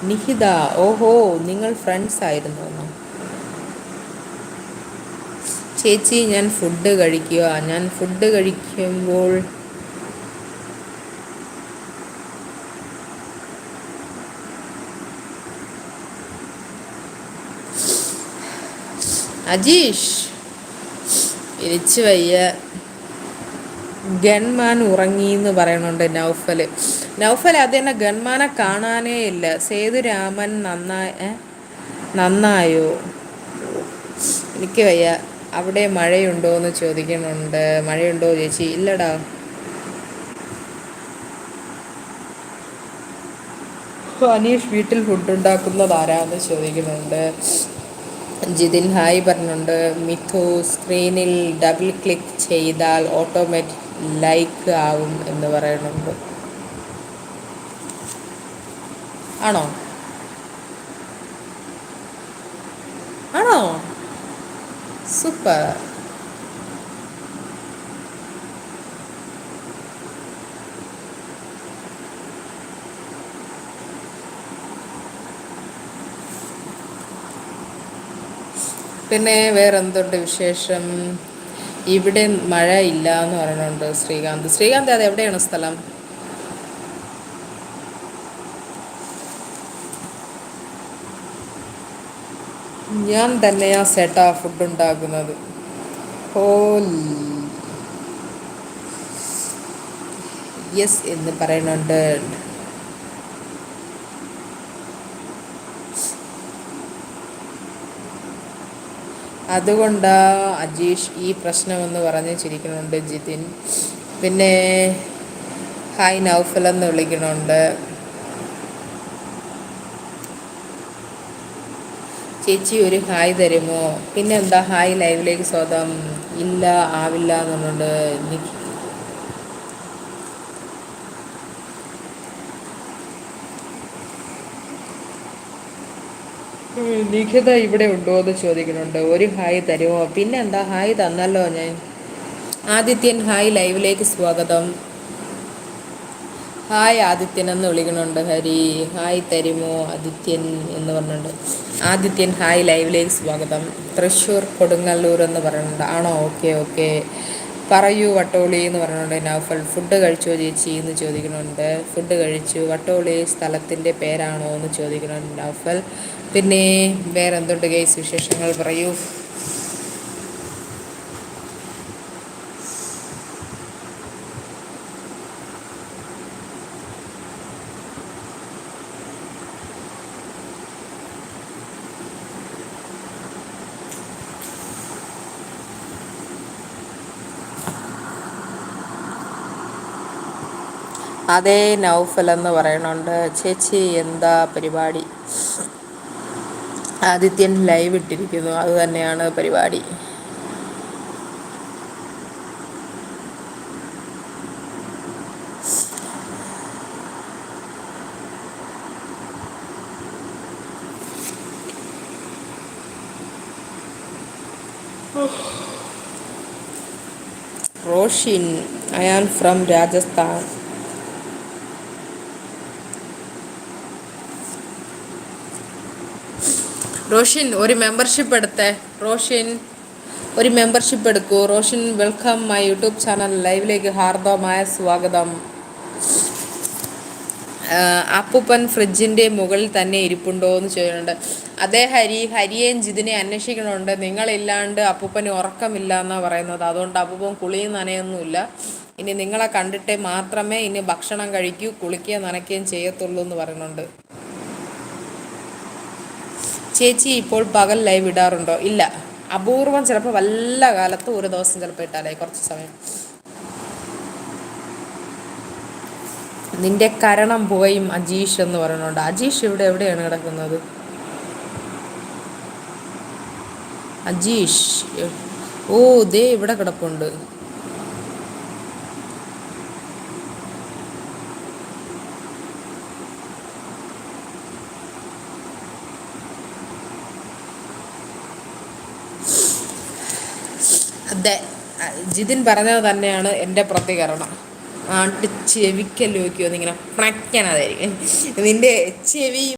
നിഹിത, ഓഹോ, നിങ്ങൾ ഫ്രണ്ട്സ് ആയിരുന്നു. ചേച്ചി, ഞാൻ ഫുഡ് കഴിക്കുമ്പോൾ അജീഷ് ഇരിച്ചു വയ്യ. ഗൺമാൻ ഉറങ്ങിന്ന് പറയണുണ്ട് നൗഫല്. അത് തന്നെ, ഗൺമാനെ കാണാനേ ഇല്ല. സേതുരാമൻ നന്നായോ? എനിക്ക് വയ്യ. അവിടെ മഴയുണ്ടോ എന്ന് ചോദിക്കുന്നുണ്ട്. മഴയുണ്ടോ ചേച്ചി? ഇല്ലടാ. അനീഷ്, വീട്ടിൽ ഫുഡ് ഉണ്ടാക്കുന്നത് ആരാന്ന് ചോദിക്കുന്നുണ്ട്. ജിതിൻ ഹായ് പറഞ്ഞുണ്ട്. മിഥു, സ്ക്രീനിൽ ഡബിൾ ക്ലിക്ക് ചെയ്താൽ ഓട്ടോമാറ്റിക് ലൈക്ക് ആവും എന്ന് പറയുന്നുണ്ട്. ആണോ? ആണോ? സൂപ്പർ. പിന്നെ വേറെന്തുണ്ട് വിശേഷം? ഇവിടെ മഴ ഇല്ല എന്ന് പറയുന്നുണ്ട് ശ്രീകാന്ത്. അത് എവിടെയാണ് സ്ഥലം? ഞാൻ തന്നെയാ സെട്ടാ ഫുഡ് ഉണ്ടാക്കുന്നത്. ഓ യെസ് എന്ന് പറയുന്നുണ്ട്. അതുകൊണ്ടാ അജീഷ് ഈ പ്രശ്നമെന്ന് പറഞ്ഞ് ചിരിക്കുന്നുണ്ട് ജിതിൻ. പിന്നെ ഹായ് നൗഫൽ എന്ന് വിളിക്കുന്നുണ്ട്. ചേച്ചി ഒരു ഹായ് തരുമോ? പിന്നെ എന്താ ഹായ് ലൈവിലേക്ക് സ്വതം? ഇല്ല, ആവില്ല എന്നുണ്ട്. നിഖിത ഇവിടെ ഉണ്ടോ എന്ന് ചോദിക്കുന്നുണ്ട്. ഒരു ഹായ് തരുമോ? പിന്നെ എന്താ, ഹായ് തന്നല്ലോ ഞാൻ. ആദിത്യൻ ഹായ് ലൈവിലേക്ക് സ്വാഗതം. ഹായ് ആദിത്യൻ എന്ന് വിളിക്കണുണ്ട് ഹരി. ഹായ് തരുമോ ആദിത്യൻ എന്ന് പറഞ്ഞിട്ടുണ്ട്. ആദിത്യൻ ഹായ് ലൈവിലേക്ക് സ്വാഗതം. തൃശ്ശൂർ കൊടുങ്ങല്ലൂർ എന്ന് പറയുന്നുണ്ട്. ആണോ? Okay okay. പറയൂ വട്ടോളി എന്ന് പറഞ്ഞുകൊണ്ട് നൗഫൽ. ഫുഡ് കഴിച്ചോ ചേച്ചി എന്ന് ചോദിക്കുന്നുണ്ട്. ഫുഡ് കഴിച്ചു. വട്ടോളി സ്ഥലത്തിൻ്റെ പേരാണോ എന്ന് ചോദിക്കുന്നുണ്ട് നൗഫൽ. പിന്നെ വേറെ എന്തുണ്ട് ഗൈസ് വിശേഷങ്ങൾ? പറയൂ. അതേ നൗഫൽ എന്ന് പറയണുണ്ട്. ചേച്ചി എന്താ പരിപാടി? ആദിത്യൻ ലൈവ് ഇട്ടിരിക്കുന്നു. അത് തന്നെയാണ് പരിപാടി. Roshin, I am from Rajasthan. Roshin ഒരു മെമ്പർഷിപ്പ് എടുത്തേ. റോഷിൻ ഒരു മെമ്പർഷിപ്പ് എടുക്കൂ. Roshin, welcome my YouTube channel. ലൈവിലേക്ക് ഹാർദവമായ സ്വാഗതം. അപ്പൂപ്പൻ ഫ്രിഡ്ജിൻ്റെ മുകളിൽ തന്നെ ഇരിപ്പുണ്ടോ എന്ന് ചോദിക്കുന്നുണ്ട്. അതേ ഹരിയേയും ജിതിനെ അന്വേഷിക്കണമുണ്ട്. നിങ്ങളില്ലാണ്ട് അപ്പൂപ്പന് ഉറക്കമില്ല എന്നാണ് പറയുന്നത്. അതുകൊണ്ട് അപ്പൂപ്പൻ കുളിയും നനയൊന്നുമില്ല. ഇനി നിങ്ങളെ കണ്ടിട്ടേ മാത്രമേ ഇനി ഭക്ഷണം കഴിക്കൂ, കുളിക്കുകയും നനയ്ക്കുകയും ചെയ്യത്തുള്ളൂ എന്ന് പറയുന്നുണ്ട്. ചേച്ചി ഇപ്പോൾ പകൽ ലൈവ് ഇടാറുണ്ടോ? ഇല്ല, അപൂർവം, ചിലപ്പോൾ വല്ല കാലത്ത് ഒരു ദിവസം ചിലപ്പോൾ ഇട്ടാലേ കുറച്ച് സമയം. നിന്റെ കരണം പുകയും അജീഷ് എന്ന് പറയുന്നുണ്ട്. അജീഷ് എവിടെയാണ് കിടക്കുന്നത്? അജീഷ്, ഓ ദേ ഇവിടെ കിടപ്പുണ്ട്. അതെ, ജിതിൻ പറഞ്ഞത് തന്നെയാണ് എൻ്റെ പ്രതികരണം. ചെവിക്കല്ലോ നോക്കിയോ, ഇങ്ങനെ പിണയ്ക്കണതായിരിക്കും നിന്റെ ചെവി.